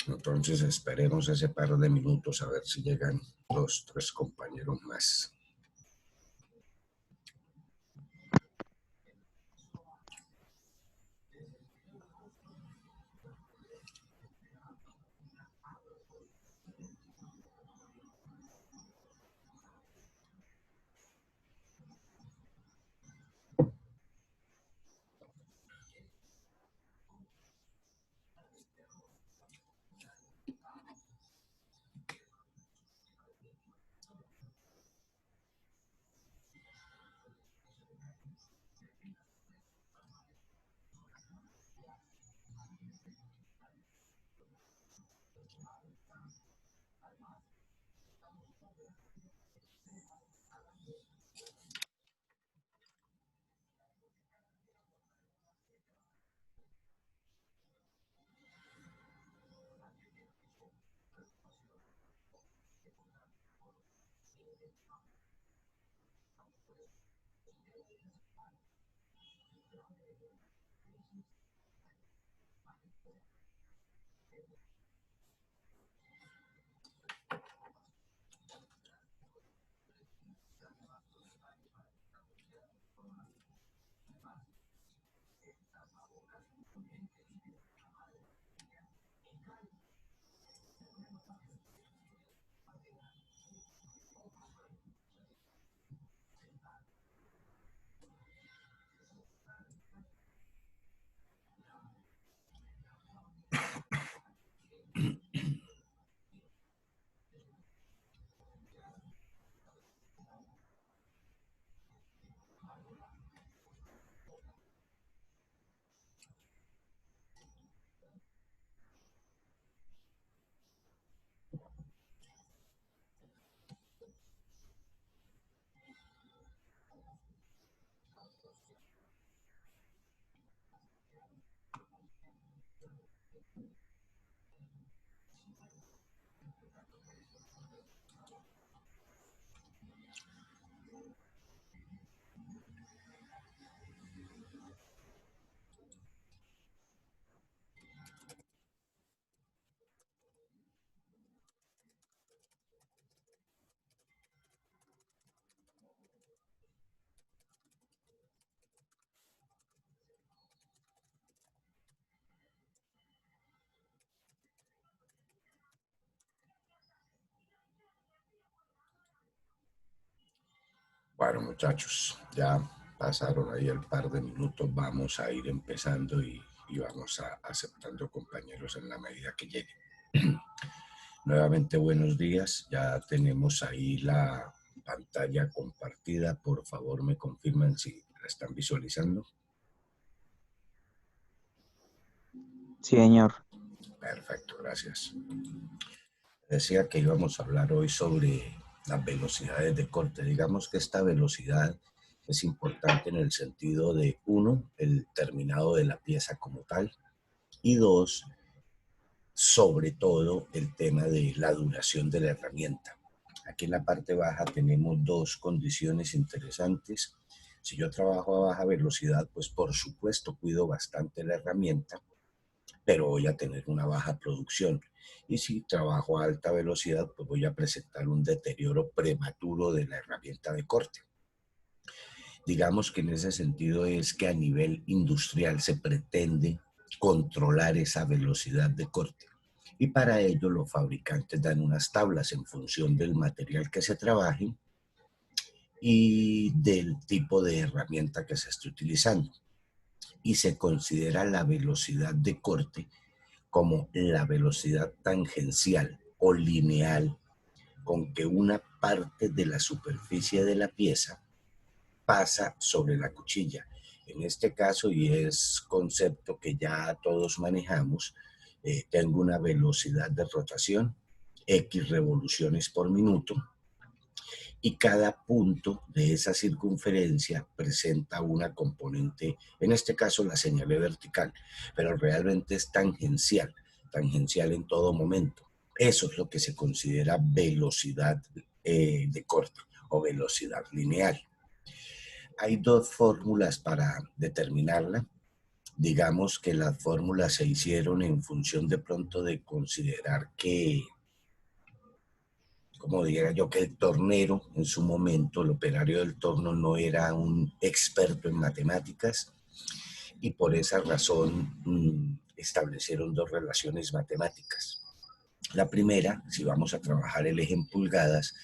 Entonces esperemos ese par de minutos a ver si llegan 2, 3 compañeros más. Bueno, muchachos, ya pasaron ahí el par de minutos. Vamos a ir empezando y vamos a aceptando compañeros en la medida que lleguen. Nuevamente, buenos días. Ya tenemos ahí la pantalla compartida. Por favor, me confirman si la están visualizando. Sí, señor. Perfecto, gracias. Decía que íbamos a hablar hoy sobre las velocidades de corte. Digamos que esta velocidad es importante en el sentido de, uno, el terminado de la pieza como tal, y dos, sobre todo el tema de la duración de la herramienta. Aquí en la parte baja tenemos dos condiciones interesantes. Si yo trabajo a baja velocidad, pues por supuesto cuido bastante la herramienta, pero voy a tener una baja producción. Y si trabajo a alta velocidad, pues voy a presentar un deterioro prematuro de la herramienta de corte. Digamos que en ese sentido es que a nivel industrial se pretende controlar esa velocidad de corte. Y para ello los fabricantes dan unas tablas en función del material que se trabaje y del tipo de herramienta que se esté utilizando. Y se considera la velocidad de corte como la velocidad tangencial o lineal con que una parte de la superficie de la pieza pasa sobre la cuchilla. En este caso, y es concepto que ya todos manejamos, tengo una velocidad de rotación, X revoluciones por minuto, y cada punto de esa circunferencia presenta una componente, en este caso la señalé vertical, pero realmente es tangencial, tangencial en todo momento. Eso es lo que se considera velocidad de corte o velocidad lineal. Hay dos fórmulas para determinarla. digamos que las fórmulas se hicieron en función de pronto de considerar que, como dijera yo, que el tornero en su momento, el operario del torno, no era un experto en matemáticas y por esa razón establecieron dos relaciones matemáticas. La primera, si vamos a trabajar el eje en pulgadas,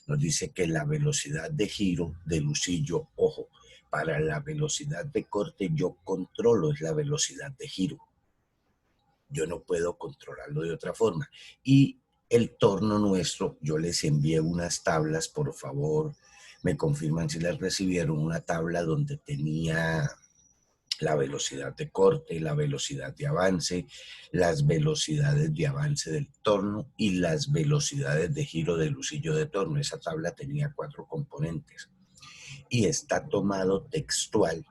nos dice que la velocidad de giro del lucillo, ojo, para la velocidad de corte yo controlo es la velocidad de giro. Yo no puedo controlarlo de otra forma. Y el torno nuestro, yo les envié unas tablas, por favor, me confirman si las recibieron, una tabla donde tenía la velocidad de corte, la velocidad de avance, las velocidades de avance del torno y las velocidades de giro del lucillo de torno. Esa tabla tenía 4 componentes y está tomado textual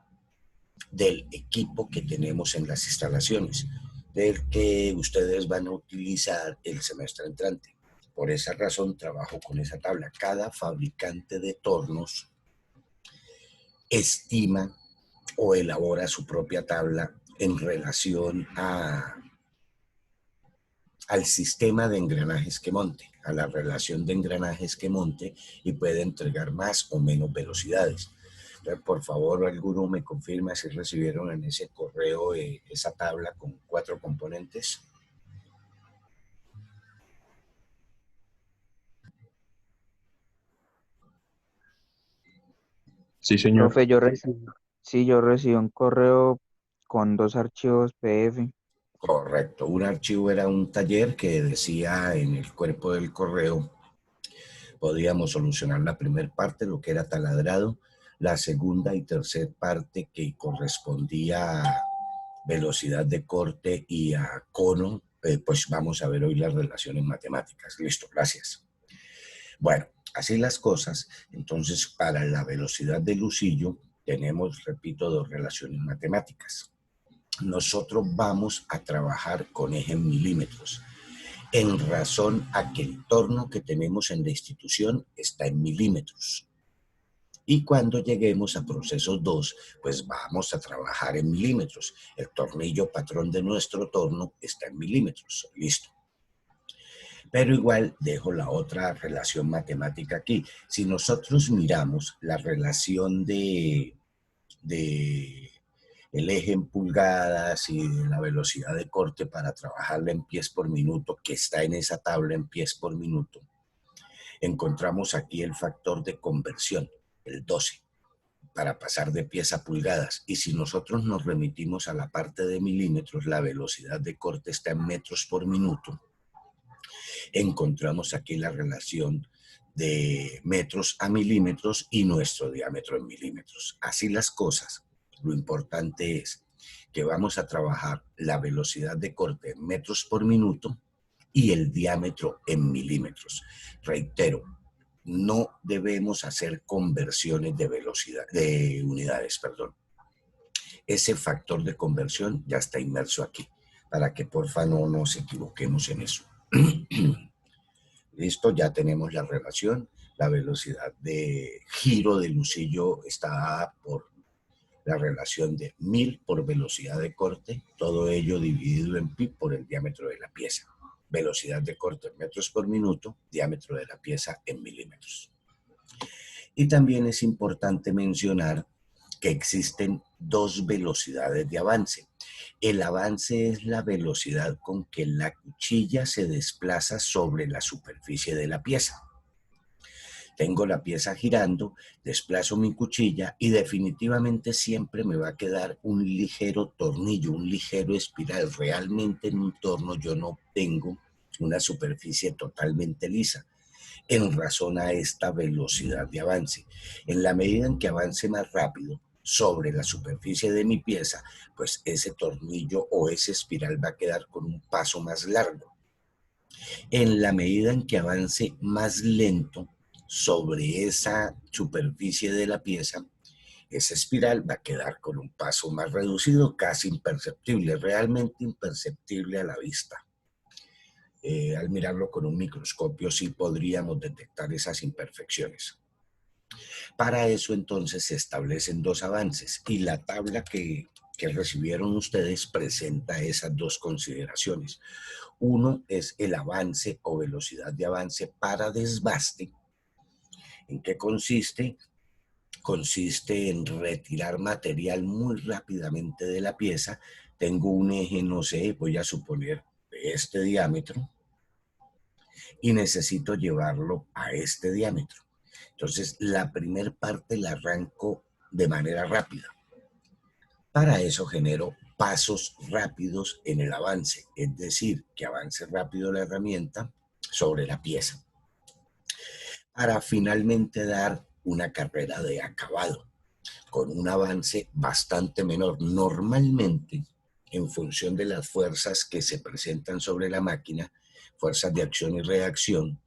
del equipo que tenemos en las instalaciones, del que ustedes van a utilizar el semestre entrante. Por esa razón trabajo con esa tabla. Cada fabricante de tornos estima o elabora su propia tabla en relación al sistema de engranajes que monte, a la relación de engranajes que monte y puede entregar más o menos velocidades. Por favor, alguno me confirma si recibieron en ese correo esa tabla con 4 componentes. Sí, señor. Profe, yo recibí un correo con 2 archivos PDF. Correcto, un archivo era un taller que decía en el cuerpo del correo, podíamos solucionar la primera parte, lo que era taladrado, la segunda y tercera parte que correspondía a velocidad de corte y a cono, pues vamos a ver hoy las relaciones matemáticas. Listo, gracias. Bueno, así las cosas, entonces para la velocidad del lucillo tenemos, repito, dos relaciones matemáticas. Nosotros vamos a trabajar con eje en milímetros, en razón a que el torno que tenemos en la institución está en milímetros. Y cuando lleguemos a procesos 2, pues vamos a trabajar en milímetros. El tornillo patrón de nuestro torno está en milímetros. Listo. Pero igual dejo la otra relación matemática aquí. Si nosotros miramos la relación de el eje en pulgadas y la velocidad de corte para trabajarla en pies por minuto, que está en esa tabla en pies por minuto, encontramos aquí el factor de conversión, el 12, para pasar de pies a pulgadas. Y si nosotros nos remitimos a la parte de milímetros, la velocidad de corte está en metros por minuto, encontramos aquí la relación de metros a milímetros y nuestro diámetro en milímetros. Así las cosas, lo importante es que vamos a trabajar la velocidad de corte en metros por minuto y el diámetro en milímetros. Reitero, no debemos hacer conversiones de velocidad, de unidades, perdón. Ese factor de conversión ya está inmerso aquí, para que porfa no nos equivoquemos en eso. Listo, ya tenemos la relación. La velocidad de giro del lucillo está dada por la relación de 1000 por velocidad de corte, todo ello dividido en pi por el diámetro de la pieza. Velocidad de corte en metros por minuto, diámetro de la pieza en milímetros. Y también es importante mencionar que existen dos velocidades de avance. El avance es la velocidad con que la cuchilla se desplaza sobre la superficie de la pieza. Tengo la pieza girando, desplazo mi cuchilla y definitivamente siempre me va a quedar un ligero tornillo, un ligero espiral. Realmente en un torno yo no tengo una superficie totalmente lisa en razón a esta velocidad de avance. En la medida en que avance más rápido sobre la superficie de mi pieza, pues ese tornillo o ese espiral va a quedar con un paso más largo. En la medida en que avance más lento sobre esa superficie de la pieza, esa espiral va a quedar con un paso más reducido, casi imperceptible, realmente imperceptible a la vista. Al mirarlo con un microscopio sí podríamos detectar esas imperfecciones. Para eso entonces se establecen dos avances y la tabla que que recibieron ustedes presenta esas dos consideraciones. Uno es el avance o velocidad de avance para desbaste. ¿En qué consiste? Consiste en retirar material muy rápidamente de la pieza. Tengo un eje, no sé, voy a suponer de este diámetro y necesito llevarlo a este diámetro. Entonces, la primer parte la arranco de manera rápida. Para eso genero pasos rápidos en el avance, es decir, que avance rápido la herramienta sobre la pieza, para finalmente dar una carrera de acabado con un avance bastante menor. Normalmente, en función de las fuerzas que se presentan sobre la máquina, fuerzas de acción y reacción,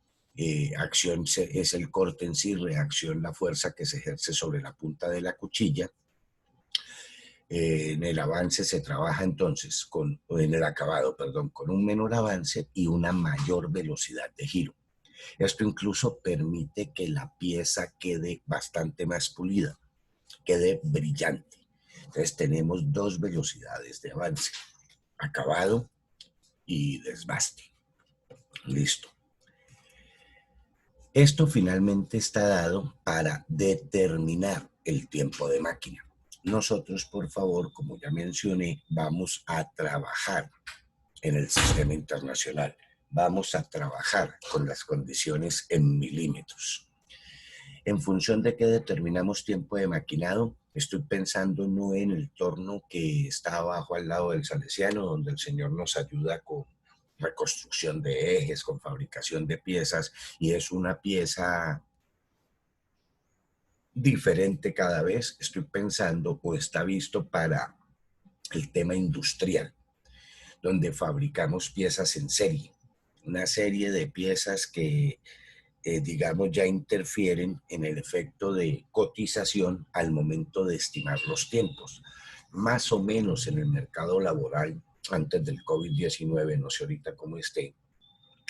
acción es el corte en sí, reacción la fuerza que se ejerce sobre la punta de la cuchilla. En el avance se trabaja entonces, en el acabado, perdón, con un menor avance y una mayor velocidad de giro. Esto incluso permite que la pieza quede bastante más pulida, quede brillante. Entonces tenemos dos velocidades de avance, acabado y desbaste. Listo. Esto finalmente está dado para determinar el tiempo de máquina. Nosotros, por favor, como ya mencioné, vamos a trabajar en el sistema internacional. Vamos a trabajar con las condiciones en milímetros. En función de qué determinamos tiempo de maquinado, estoy pensando no en el torno que está abajo al lado del Salesiano, donde el señor nos ayuda con reconstrucción de ejes, con fabricación de piezas, y es una pieza diferente cada vez. Estoy pensando o está visto para el tema industrial, donde fabricamos piezas en serie, una serie de piezas que digamos, ya interfieren en el efecto de cotización al momento de estimar los tiempos. Más o menos en el mercado laboral, antes del COVID-19, no sé ahorita cómo esté,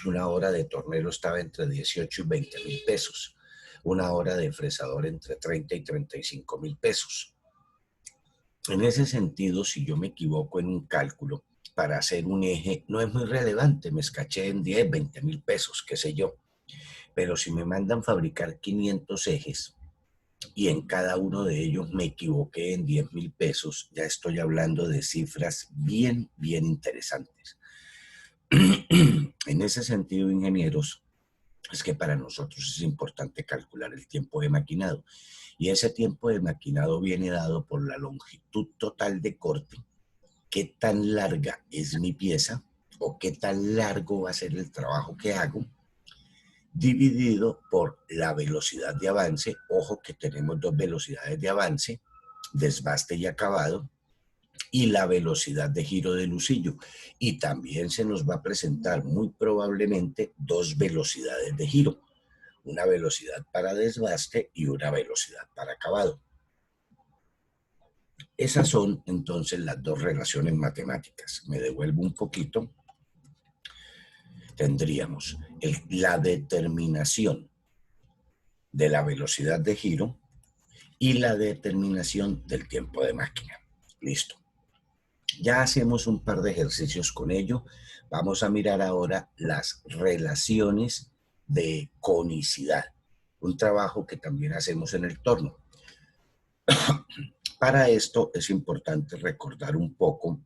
una hora de tornero estaba entre 18 y 20 mil pesos, una hora de fresador entre 30 y 35 mil pesos. En ese sentido, si yo me equivoco en un cálculo, para hacer un eje no es muy relevante, me escaché en 10, 20 mil pesos, qué sé yo. Pero si me mandan fabricar 500 ejes y en cada uno de ellos me equivoqué en 10,000 pesos, ya estoy hablando de cifras bien, bien interesantes. En ese sentido, ingenieros, es que para nosotros es importante calcular el tiempo de maquinado. Y ese tiempo de maquinado viene dado por la longitud total de corte, qué tan larga es mi pieza o qué tan largo va a ser el trabajo que hago, dividido por la velocidad de avance. Ojo que tenemos dos velocidades de avance, desbaste y acabado, y la velocidad de giro del husillo. Y también se nos va a presentar muy probablemente dos velocidades de giro, una velocidad para desbaste y una velocidad para acabado. Esas son entonces las dos relaciones matemáticas. Me devuelvo un poquito. Tendríamos la determinación de la velocidad de giro y la determinación del tiempo de máquina. Listo. Ya hacemos un par de ejercicios con ello. Vamos a mirar ahora las relaciones de conicidad, un trabajo que también hacemos en el torno. Para esto es importante recordar un poco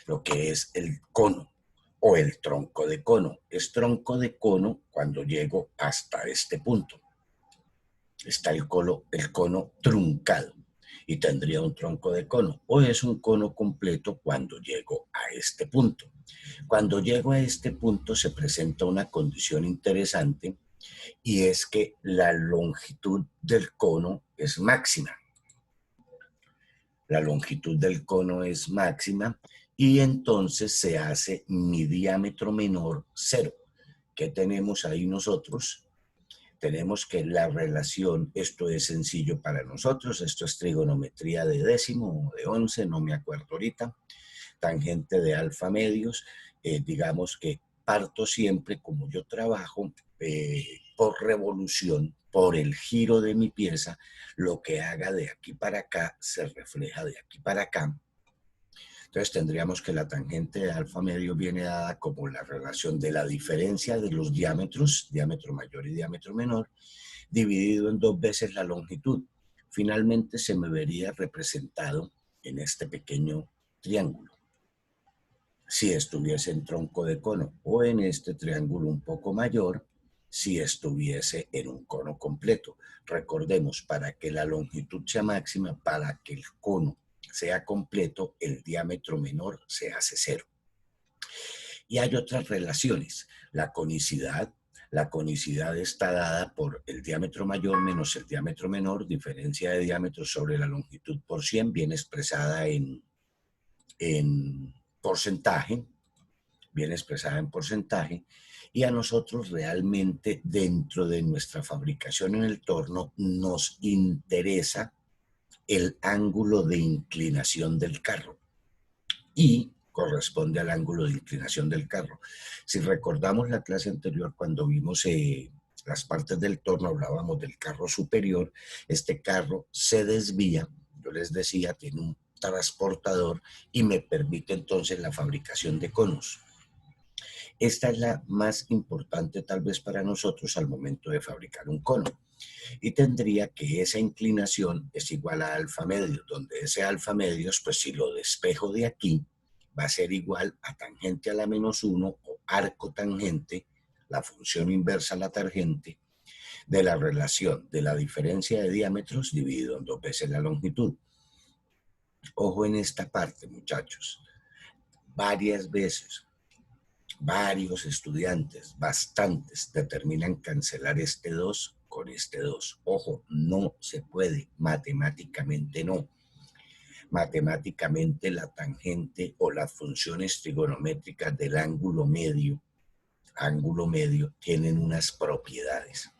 lo que es el cono o el tronco de cono. Es tronco de cono cuando llego hasta este punto. Está el cono truncado y tendría un tronco de cono, o es un cono completo cuando llego a este punto. Cuando llego a este punto se presenta una condición interesante, y es que la longitud del cono es máxima. La longitud del cono es máxima y entonces se hace mi diámetro menor cero. ¿Qué tenemos ahí nosotros? Tenemos que la relación, esto es sencillo para nosotros, esto es trigonometría de décimo o de 11, no me acuerdo ahorita, tangente de alfa medios, digamos que parto siempre, como yo trabajo por revolución, por el giro de mi pieza, lo que haga de aquí para acá se refleja de aquí para acá. Entonces tendríamos que la tangente de alfa medio viene dada como la relación de la diferencia de los diámetros, diámetro mayor y diámetro menor, dividido en 2 veces la longitud. Finalmente se me vería representado en este pequeño triángulo. Si estuviese en tronco de cono, o en este triángulo un poco mayor, si estuviese en un cono completo. Recordemos, para que la longitud sea máxima, para que el cono sea completo, el diámetro menor se hace 0. Y hay otras relaciones. La conicidad está dada por el diámetro mayor menos el diámetro menor, diferencia de diámetro sobre la longitud por 100, bien expresada en porcentaje, y a nosotros realmente dentro de nuestra fabricación en el torno nos interesa el ángulo de inclinación del carro y corresponde al ángulo de inclinación del carro. Si recordamos la clase anterior cuando vimos las partes del torno, hablábamos del carro superior. Este carro se desvía, yo les decía, tiene un transportador y me permite entonces la fabricación de conos. Esta es la más importante tal vez para nosotros al momento de fabricar un cono. Y tendría que esa inclinación es igual a alfa medio, donde ese alfa medios, pues si lo despejo de aquí, va a ser igual a tangente a la menos 1 o arco tangente, la función inversa a la tangente, de la relación de la diferencia de diámetros dividido en 2 veces la longitud. Ojo en esta parte, muchachos. Varias veces, varios estudiantes, bastantes, determinan cancelar este 2 con este 2. Ojo, no se puede, matemáticamente no. Matemáticamente la tangente o las funciones trigonométricas del ángulo medio tienen unas propiedades.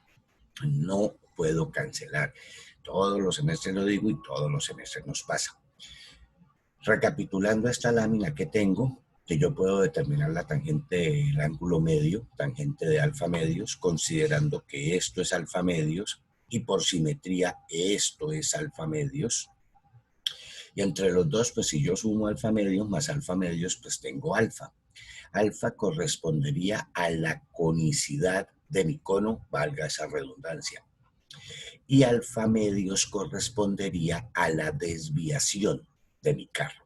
No puedo cancelar. Todos los semestres lo digo y todos los semestres nos pasa. Recapitulando esta lámina que tengo, que yo puedo determinar la tangente del ángulo medio, tangente de alfa medios, considerando que esto es alfa medios y por simetría esto es alfa medios. Y entre los dos, pues si yo sumo alfa medios más alfa medios, pues tengo alfa. Alfa correspondería a la conicidad de mi cono, valga esa redundancia. Y alfa medios correspondería a la desviación de mi carro,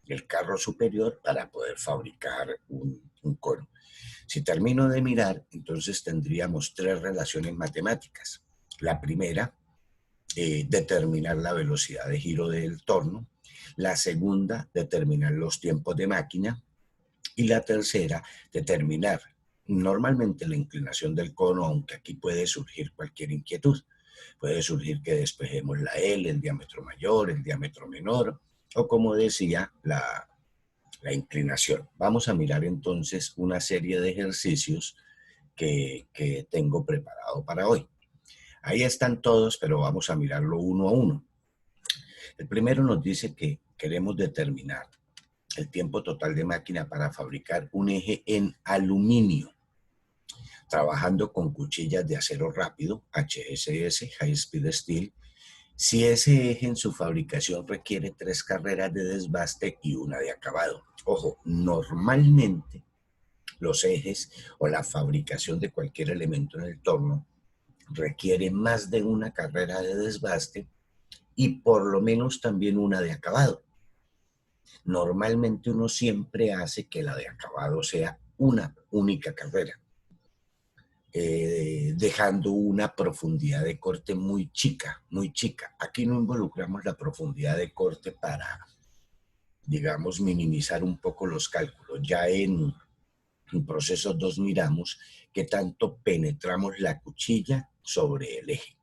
el carro superior, para poder fabricar un cono. Si termino de mirar, entonces tendríamos 3 relaciones matemáticas. La primera, determinar la velocidad de giro del torno. La segunda, determinar los tiempos de máquina. Y la tercera, determinar normalmente la inclinación del cono, aunque aquí puede surgir cualquier inquietud. Puede surgir que despejemos la L, el diámetro mayor, el diámetro menor, o como decía, la inclinación. Vamos a mirar entonces una serie de ejercicios que tengo preparado para hoy. Ahí están todos, pero vamos a mirarlo uno a uno. El primero nos dice que queremos determinar el tiempo total de máquina para fabricar un eje en aluminio, trabajando con cuchillas de acero rápido, HSS, High Speed Steel, si ese eje en su fabricación requiere 3 carreras de desbaste y una de acabado. Ojo, normalmente los ejes o la fabricación de cualquier elemento en el torno requiere más de una carrera de desbaste y por lo menos también una de acabado. Normalmente uno siempre hace que la de acabado sea una única carrera, dejando una profundidad de corte muy chica, muy chica. Aquí no involucramos la profundidad de corte para, digamos, minimizar un poco los cálculos. Ya en procesos 2 miramos qué tanto penetramos la cuchilla sobre el eje.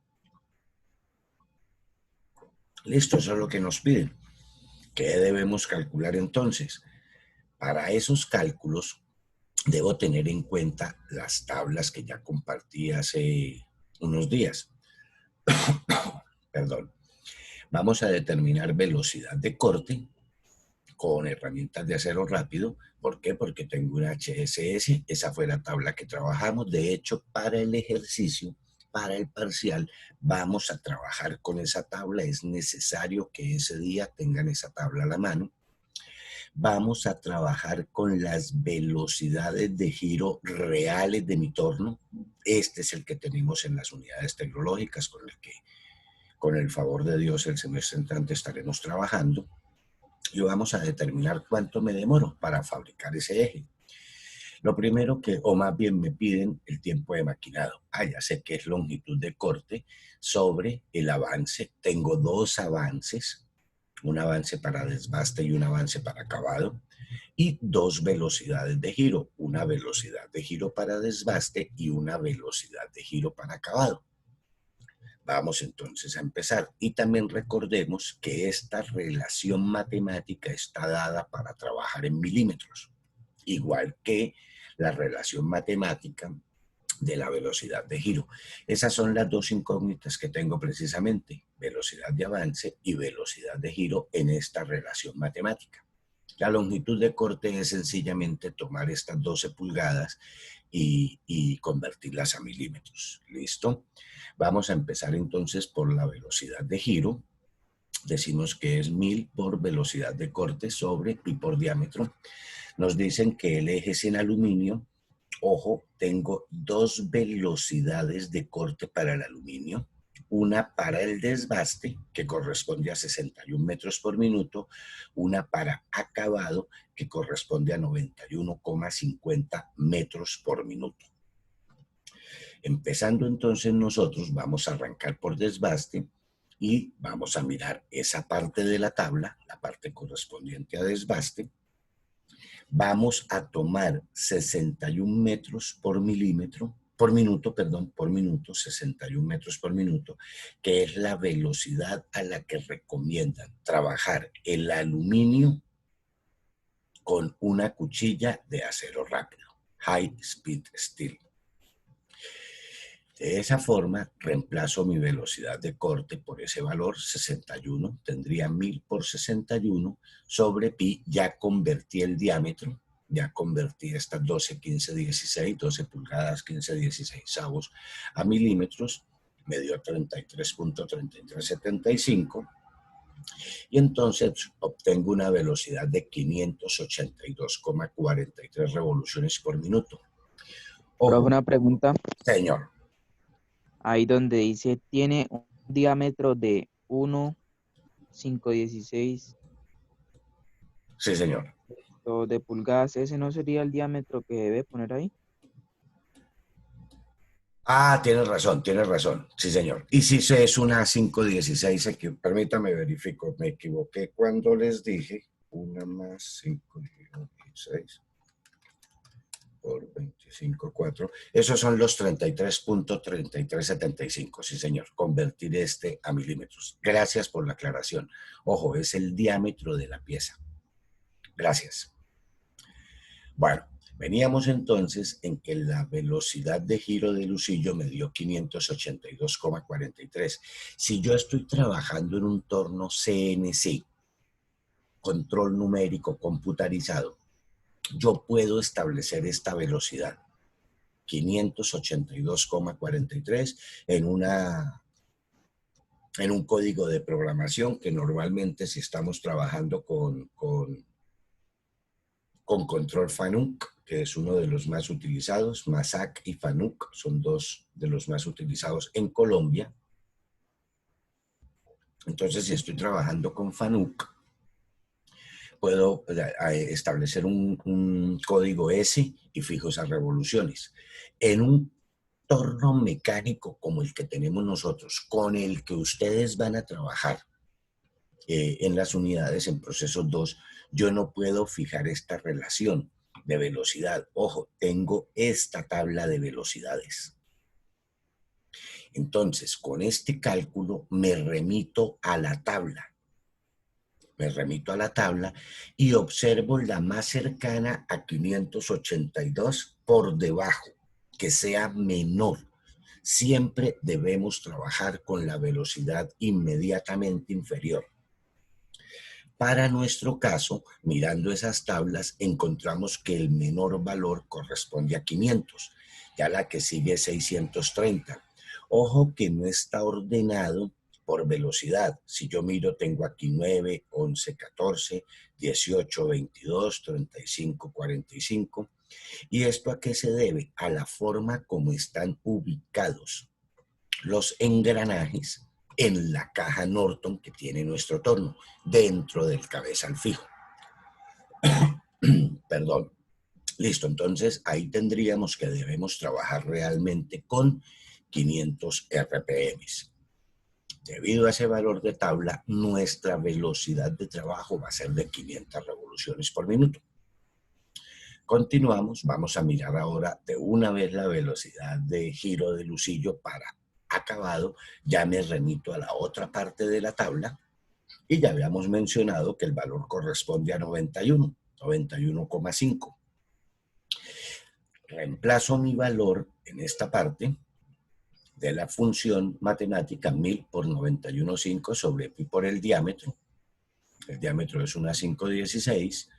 Listo, eso es lo que nos piden. ¿Qué debemos calcular entonces? Para esos cálculos debo tener en cuenta las tablas que ya compartí hace unos días. Perdón. Vamos a determinar velocidad de corte con herramientas de acero rápido. ¿Por qué? Porque tengo una HSS. Esa fue la tabla que trabajamos. De hecho, para el ejercicio para el parcial vamos a trabajar con esa tabla. Es necesario que ese día tengan esa tabla a la mano. Vamos a trabajar con las velocidades de giro reales de mi torno. Este es el que tenemos en las unidades tecnológicas, con el que, con el favor de Dios, el semestre entrante estaremos trabajando. Y vamos a determinar cuánto me demoro para fabricar ese eje. Lo primero que, o más bien me piden el tiempo de maquinado. Ya sé que es longitud de corte sobre el avance. Tengo dos avances, un avance para desbaste y un avance para acabado, y dos velocidades de giro, una velocidad de giro para desbaste y una velocidad de giro para acabado. Vamos entonces a empezar. Y también recordemos que esta relación matemática está dada para trabajar en milímetros, igual que la relación matemática de la velocidad de giro. Esas son las dos incógnitas que tengo precisamente, velocidad de avance y velocidad de giro en esta relación matemática. La longitud de corte es sencillamente tomar estas 12 pulgadas y convertirlas a milímetros. ¿Listo? Vamos a empezar entonces por la velocidad de giro. Decimos que es 1000 por velocidad de corte sobre pi por diámetro. Nos dicen que el eje es en aluminio. Ojo, tengo dos velocidades de corte para el aluminio. Una para el desbaste, que corresponde a 61 metros por minuto. Una para acabado, que corresponde a 91,50 metros por minuto. Empezando entonces nosotros vamos a arrancar por desbaste y vamos a mirar esa parte de la tabla, la parte correspondiente a desbaste. Vamos a tomar 61 metros por milímetro, por minuto, 61 metros por minuto, que es la velocidad a la que recomiendan trabajar el aluminio con una cuchilla de acero rápido, high speed steel. De esa forma, reemplazo mi velocidad de corte por ese valor, 61, tendría 1000 por 61 sobre pi, ya convertí el diámetro, ya convertí estas 12, 15, 16, 12 pulgadas, 15, 16 avos a milímetros, me dio 33.3375, y entonces obtengo una velocidad de 582,43 revoluciones por minuto. Profe, Ojo, una pregunta. señor. Ahí donde dice, tiene un diámetro de 1,516 Sí, señor. de pulgadas, ¿ese no sería el diámetro que debe poner ahí? Tienes razón. Sí, señor. Y si es una 516, permítame verifico, me equivoqué cuando les dije una más 516 por 25,4. Esos son los 33.3375, sí, señor. Convertir este a milímetros. Gracias por la aclaración. Ojo, es el diámetro de la pieza. Gracias. Bueno. Veníamos entonces en que la velocidad de giro de Lucillo me dio 582,43. Si yo estoy trabajando en un torno CNC, control numérico computarizado, yo puedo establecer esta velocidad, 582,43, en un código de programación que normalmente, si estamos trabajando con control FANUC, que es uno de los más utilizados, MASAC y FANUC son dos de los más utilizados en Colombia. Entonces, si estoy trabajando con FANUC, puedo establecer un código S y fijo esas revoluciones. En un torno mecánico como el que tenemos nosotros, con el que ustedes van a trabajar en las unidades en proceso 2, yo no puedo fijar esta relación de velocidad. Ojo, tengo esta tabla de velocidades. Entonces, con este cálculo me remito a la tabla. Y observo la más cercana a 582 por debajo, que sea menor. Siempre debemos trabajar con la velocidad inmediatamente inferior. Para nuestro caso, mirando esas tablas, encontramos que el menor valor corresponde a 500, ya la que sigue es 630. Ojo que no está ordenado por velocidad. Si yo miro, tengo aquí 9, 11, 14, 18, 22, 35, 45. ¿Y esto a qué se debe? A la forma como están ubicados los engranajes en la caja Norton que tiene nuestro torno, dentro del cabezal fijo. Perdón. Listo, entonces ahí tendríamos que debemos trabajar realmente con 500 RPM. Debido a ese valor de tabla, nuestra velocidad de trabajo va a ser de 500 revoluciones por minuto. Continuamos, vamos a mirar ahora de una vez la velocidad de giro de lucillo para acabado. Ya me remito a la otra parte de la tabla y ya habíamos mencionado que el valor corresponde a 91, 91,5. Reemplazo mi valor en esta parte de la función matemática 1000 por 91,5 sobre pi por el diámetro. El diámetro es una 516,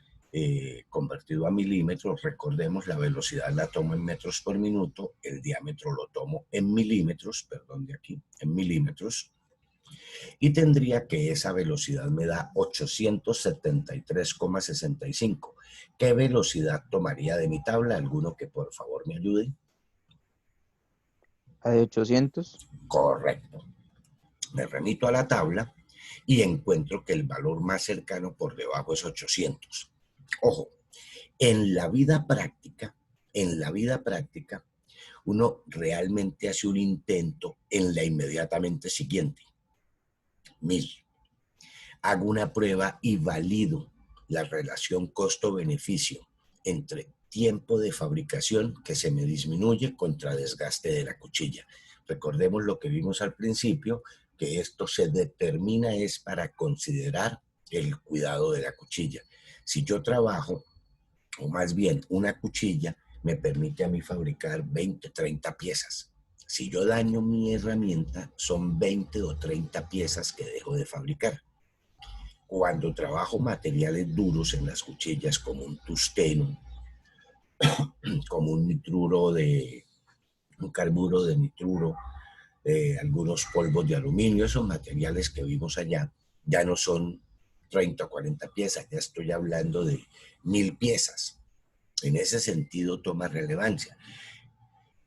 convertido a milímetros. Recordemos, la velocidad la tomo en metros por minuto, el diámetro lo tomo en milímetros, perdón, de aquí, en milímetros. Y tendría que esa velocidad me da 873,65. ¿Qué velocidad tomaría de mi tabla? ¿Alguno que por favor me ayude? A de 800. Correcto. Me remito a la tabla y encuentro que el valor más cercano por debajo es 800. Ojo, en la vida práctica, uno realmente hace un intento en la inmediatamente siguiente. 1000. Hago una prueba y valido la relación costo-beneficio entre tiempo de fabricación que se me disminuye contra desgaste de la cuchilla. Recordemos lo que vimos al principio, que esto se determina es para considerar el cuidado de la cuchilla. Si yo trabajo, o más bien una cuchilla, me permite a mí fabricar 20, 30 piezas. Si yo daño mi herramienta, son 20 o 30 piezas que dejo de fabricar. Cuando trabajo materiales duros en las cuchillas, como un tusteno, como un carburo de nitruro, algunos polvos de aluminio, esos materiales que vimos allá, ya no son 30 o 40 piezas, ya estoy hablando de 1000 piezas. En ese sentido toma relevancia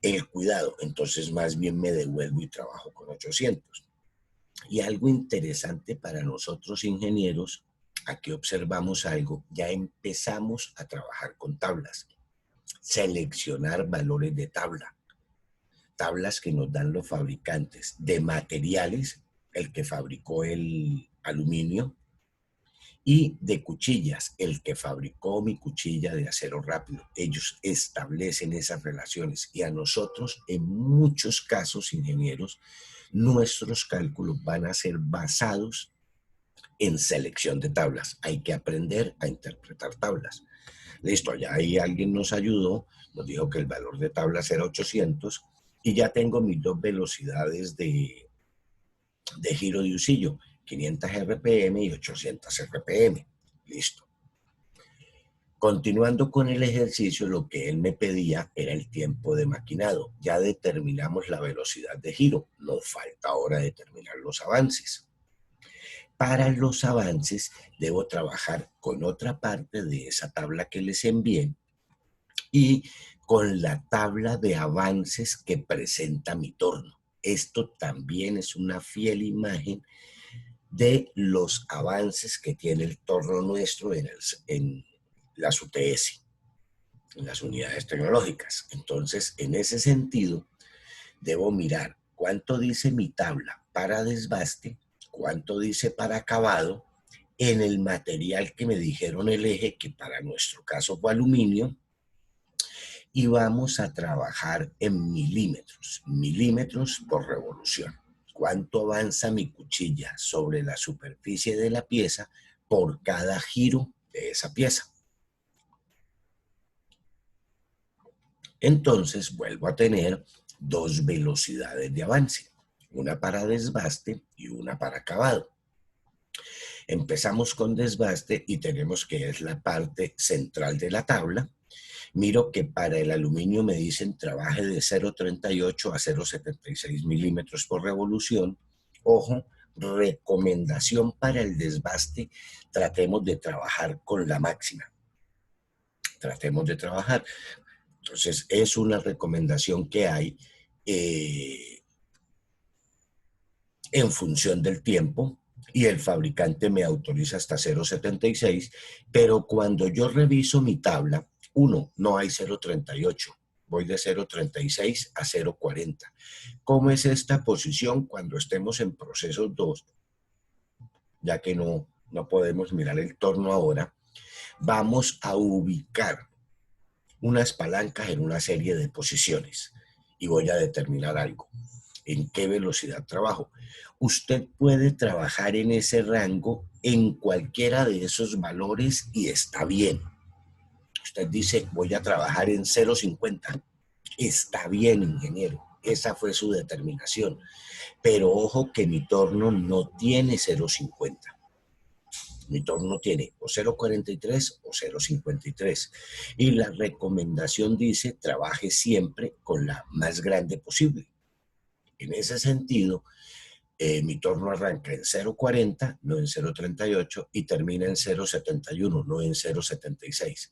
el cuidado, entonces más bien me devuelvo y trabajo con 800. Y algo interesante para nosotros ingenieros, aquí observamos algo, ya empezamos a trabajar con tablas, seleccionar valores de tabla, tablas que nos dan los fabricantes de materiales, el que fabricó el aluminio, y de cuchillas, el que fabricó mi cuchilla de acero rápido. Ellos establecen esas relaciones y a nosotros, en muchos casos, ingenieros, nuestros cálculos van a ser basados en selección de tablas. Hay que aprender a interpretar tablas. Listo, ya ahí alguien nos ayudó, nos dijo que el valor de tablas era 800 y ya tengo mis dos velocidades de giro de usillo, 500 RPM y 800 RPM. Listo. Continuando con el ejercicio, lo que él me pedía era el tiempo de maquinado. Ya determinamos la velocidad de giro, nos falta ahora determinar los avances. Para los avances debo trabajar con otra parte de esa tabla que les envié y con la tabla de avances que presenta mi torno. Esto también es una fiel imagen de los avances que tiene el torno nuestro en las UTS, en las unidades tecnológicas. Entonces, en ese sentido, debo mirar cuánto dice mi tabla para desbaste, cuánto dice para acabado, en el material que me dijeron el eje, que para nuestro caso fue aluminio, y vamos a trabajar en milímetros, milímetros por revolución. ¿Cuánto avanza mi cuchilla sobre la superficie de la pieza por cada giro de esa pieza? Entonces vuelvo a tener dos velocidades de avance, una para desbaste y una para acabado. Empezamos con desbaste y tenemos que es la parte central de la tabla, Miro que para el aluminio me dicen trabaje de 0,38 a 0,76 milímetros por revolución. Ojo, recomendación para el desbaste, tratemos de trabajar con la máxima. Tratemos de trabajar. Entonces, es una recomendación que hay en función del tiempo, y el fabricante me autoriza hasta 0,76, pero cuando yo reviso mi tabla, no hay 0,38, voy de 0,36 a 0,40. ¿Cómo es esta posición cuando estemos en procesos 2? Ya que no podemos mirar el torno ahora, vamos a ubicar unas palancas en una serie de posiciones y voy a determinar algo. ¿En qué velocidad trabajo? Usted puede trabajar en ese rango en cualquiera de esos valores y está bien. Usted dice, voy a trabajar en 0,50. Está bien, ingeniero. Esa fue su determinación. Pero ojo que mi torno no tiene 0,50. Mi torno tiene o 0,43 o 0,53. Y la recomendación dice, trabaje siempre con la más grande posible. En ese sentido, mi torno arranca en 0,40, no en 0,38, y termina en 0,71, no en 0,76.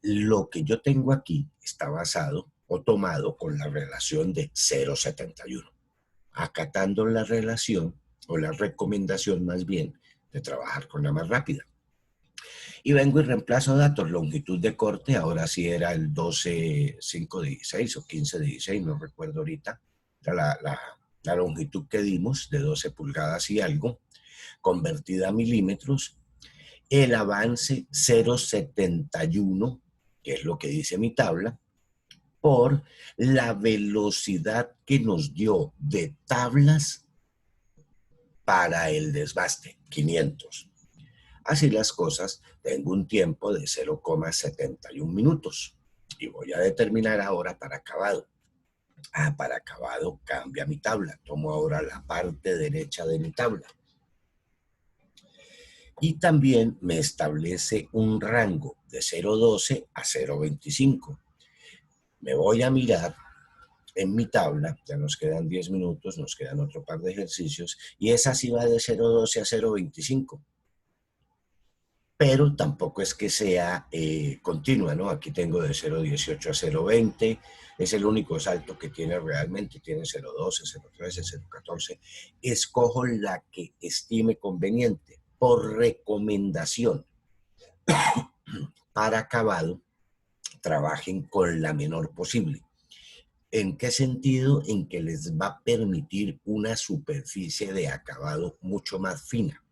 Lo que yo tengo aquí está basado o tomado con la relación de 0,71, acatando la relación o la recomendación más bien de trabajar con la más rápida. Y vengo y reemplazo datos, longitud de corte, ahora sí era el 12,516 o 1516, no recuerdo ahorita, era la longitud que dimos de 12 pulgadas y algo, convertida a milímetros, el avance 0,71, que es lo que dice mi tabla, por la velocidad que nos dio de tablas para el desbaste, 500. Así las cosas, tengo un tiempo de 0,71 minutos y voy a determinar ahora para acabado. Para acabado cambia mi tabla. Tomo ahora la parte derecha de mi tabla. Y también me establece un rango de 0,12 a 0,25. Me voy a mirar en mi tabla, ya nos quedan 10 minutos, nos quedan otro par de ejercicios, y esa sí va de 0,12 a 0,25. Pero tampoco es que sea continua, ¿no? Aquí tengo de 0,18 a 0,20, es el único salto que tiene realmente, tiene 0,12, 0,13, 0,14. Escojo la que estime conveniente por recomendación. Para acabado, trabajen con la menor posible. ¿En qué sentido? En que les va a permitir una superficie de acabado mucho más fina,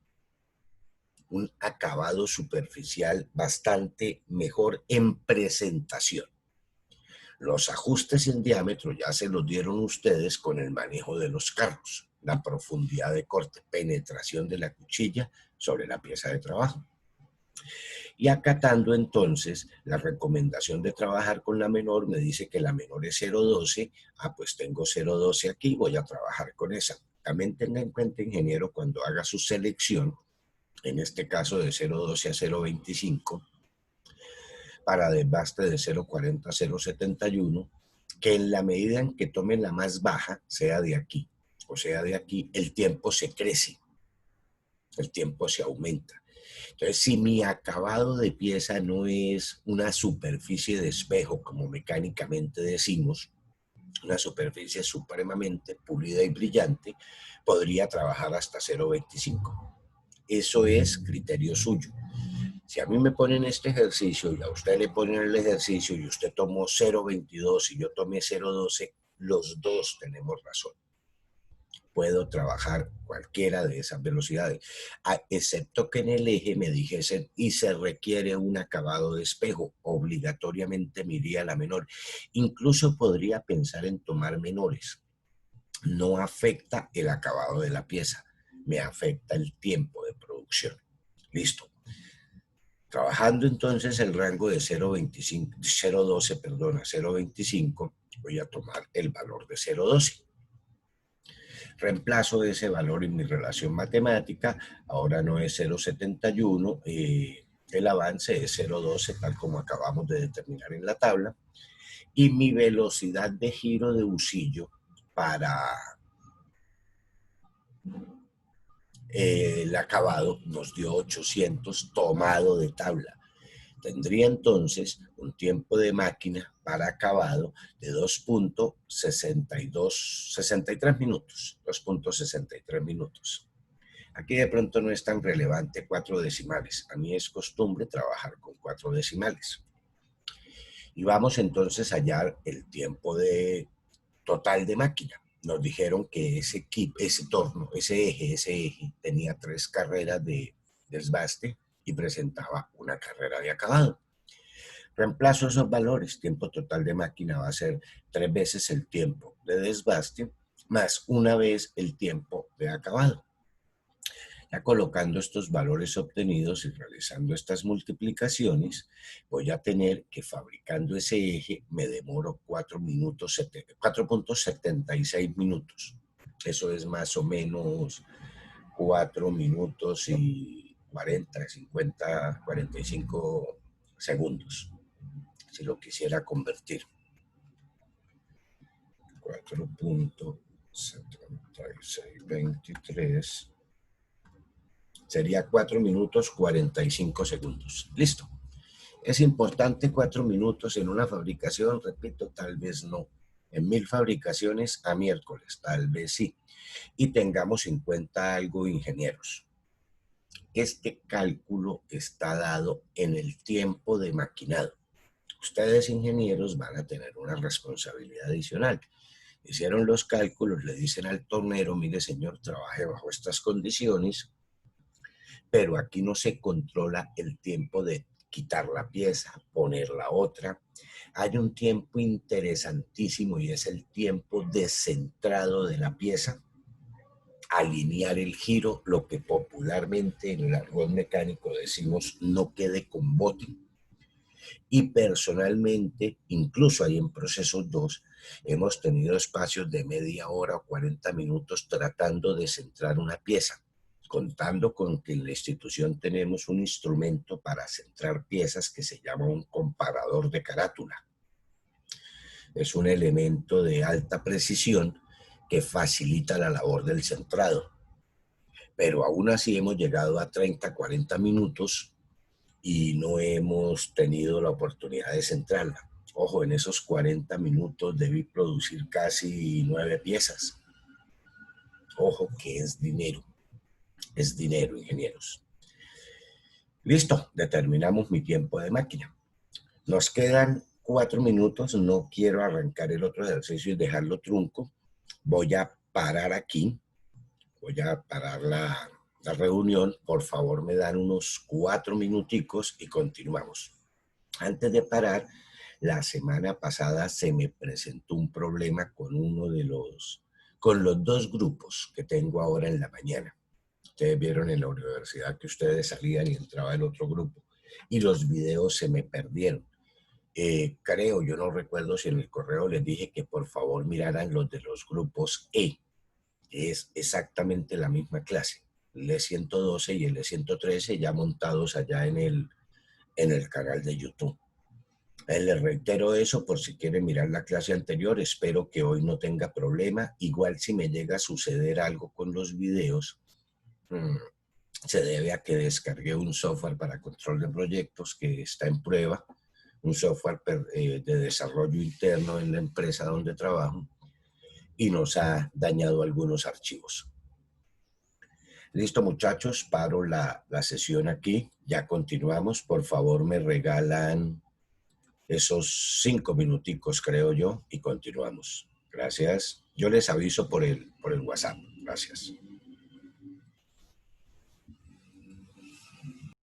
un acabado superficial bastante mejor en presentación. Los ajustes en diámetro ya se los dieron ustedes con el manejo de los carros, la profundidad de corte, penetración de la cuchilla sobre la pieza de trabajo. Y acatando entonces la recomendación de trabajar con la menor, me dice que la menor es 0,12, pues tengo 0,12 aquí, voy a trabajar con esa. También tenga en cuenta, ingeniero, cuando haga su selección, en este caso de 0,12 a 0,25, para desbaste de 0,40 a 0,71, que en la medida en que tome la más baja, sea de aquí o sea de aquí, el tiempo se crece, el tiempo se aumenta. Entonces, si mi acabado de pieza no es una superficie de espejo, como mecánicamente decimos, una superficie supremamente pulida y brillante, podría trabajar hasta 0,25. Eso es criterio suyo. Si a mí me ponen este ejercicio y a usted le ponen el ejercicio y usted tomó 0,22 y yo tomé 0,12, los dos tenemos razón. Puedo trabajar cualquiera de esas velocidades, excepto que en el eje me dijesen y se requiere un acabado de espejo, obligatoriamente me iría a la menor. Incluso podría pensar en tomar menores. No afecta el acabado de la pieza, me afecta el tiempo de producción. Listo. Trabajando entonces el rango de 0,12 a 0,25, voy a tomar el valor de 0,12. Reemplazo ese valor en mi relación matemática, ahora no es 0,71, El avance es 0,12, tal como acabamos de determinar en la tabla. Y mi velocidad de giro de husillo para el acabado nos dio 800 tomado de tabla. Tendría entonces un tiempo de máquina para acabado de 2.63 minutos. 2.63 minutos. Aquí de pronto no es tan relevante 4 decimales. A mí es costumbre trabajar con 4 decimales. Y vamos entonces a hallar el tiempo de total de máquina. Nos dijeron que ese torno, ese eje tenía 3 carreras de desbaste y presentaba una carrera de acabado. Reemplazo esos valores. Tiempo total de máquina va a ser 3 veces el tiempo de desbaste más una vez el tiempo de acabado. Ya colocando estos valores obtenidos y realizando estas multiplicaciones, voy a tener que fabricando ese eje me demoro 4.76 minutos. Eso es más o menos 4 minutos y 40, 50, 45 segundos, si lo quisiera convertir. 4.7623 sería 4 minutos 45 segundos. Listo. ¿Es importante 4 minutos en una fabricación? Repito, tal vez no. En 1000 fabricaciones a miércoles, tal vez sí. Y tengamos en cuenta algo, ingenieros. Este cálculo está dado en el tiempo de maquinado. Ustedes, ingenieros, van a tener una responsabilidad adicional. Hicieron los cálculos, le dicen al tornero, mire señor, trabaje bajo estas condiciones, pero aquí no se controla el tiempo de quitar la pieza, poner la otra. Hay un tiempo interesantísimo y es el tiempo descentrado de la pieza, alinear el giro, lo que popularmente en el argot mecánico decimos no quede con bote. Y personalmente, incluso ahí en Procesos 2, hemos tenido espacios de media hora o 40 minutos tratando de centrar una pieza, contando con que en la institución tenemos un instrumento para centrar piezas que se llama un comparador de carátula. Es un elemento de alta precisión que facilita la labor del centrado. Pero aún así hemos llegado a 30, 40 minutos y no hemos tenido la oportunidad de centrarla. Ojo, en esos 40 minutos debí producir casi 9 piezas. Ojo que es dinero, ingenieros. Listo, determinamos mi tiempo de máquina. Nos quedan 4 minutos, no quiero arrancar el otro ejercicio y dejarlo trunco. Voy a parar aquí, voy a parar la reunión. Por favor, me dan unos 4 minuticos y continuamos. Antes de parar, la semana pasada se me presentó un problema con con los 2 grupos que tengo ahora en la mañana. Ustedes vieron en la universidad que ustedes salían y entraba el otro grupo y los videos se me perdieron. Creo, yo no recuerdo si en el correo les dije que por favor miraran los de los grupos E, que es exactamente la misma clase, el E112 y el E113 ya montados allá en el canal de YouTube. Les reitero eso por si quieren mirar la clase anterior. Espero que hoy no tenga problema. Igual si me llega a suceder algo con los videos, se debe a que descargué un software para control de proyectos que está en prueba, un software de desarrollo interno en la empresa donde trabajo y nos ha dañado algunos archivos. Listo, muchachos, paro la sesión aquí. Ya continuamos. Por favor, me regalan esos 5 minuticos, creo yo, y continuamos. Gracias. Yo les aviso por el WhatsApp. Gracias.